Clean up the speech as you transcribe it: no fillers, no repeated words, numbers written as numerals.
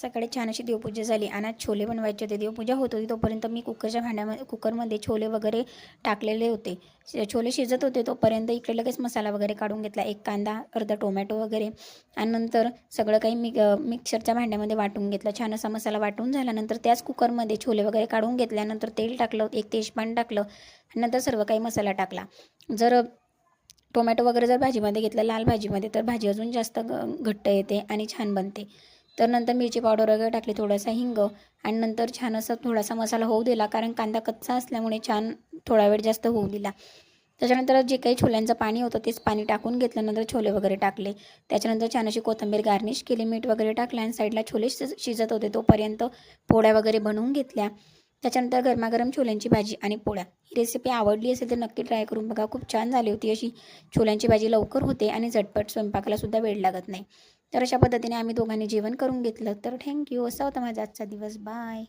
सकाळी छान अशी देवपूजा झाली आणि आज छोले बनवायचे होते. देवपूजा होत होती तोपर्यंत मी कुकरमध्ये छोले वगैरे टाकलेले होते. छोले शिजत होते तोपर्यंत इकडे लगेच मसाला वगैरे काढून घेतला. एक कांदा, अर्धा टोमॅटो वगैरे आणि नंतर सगळं काही मिक्सरच्या भांड्यामध्ये वाटून घेतलं. छान असा मसाला वाटून झाल्यानंतर त्याच कुकरमध्ये छोले वगैरे काढून घेतल्यानंतर तेल टाकलं, एक तेजपान टाकलं आणि नंतर सर्व काही मसाला टाकला. जर टोमॅटो वगैरे जर भाजीमध्ये घेतलं, लाल भाजीमध्ये, तर भाजी अजून जास्त घट्ट येते आणि छान बनते. तर नंतर मिरची पावडर वगैरे टाकली, थोडासा हिंग आणि नंतर छान असा थोडासा मसाला होऊ दिला, कारण कांदा कच्चा असल्यामुळे छान थोडा वेळ जास्त होऊ दिला. त्याच्यानंतर जे काही छोल्यांचं पाणी होतं तेच पाणी टाकून घेतल्यानंतर छोले वगैरे टाकले. त्याच्यानंतर छान अशी कोथिंबीर गार्निश केली, मीठ वगैरे टाकलं आणि साईडला छोले शिजत होते तोपर्यंत पोळ्या वगैरे बनवून घेतल्या. त्याच्यानंतर गरमागरम छोल्यांची भाजी आणि पोळ्या. ही रेसिपी आवडली असेल तर नक्की ट्राय करून बघा. खूप छान झाली होती. अशी छोल्यांची भाजी लवकर होते आणि झटपट, स्वयंपाकालासुद्धा वेळ लागत नाही. तर अशा पद्धतीने आम्ही दोघांनी जेवण करून घेतलं. तर थँक्यू. असा होता माझा आजचा दिवस. बाय.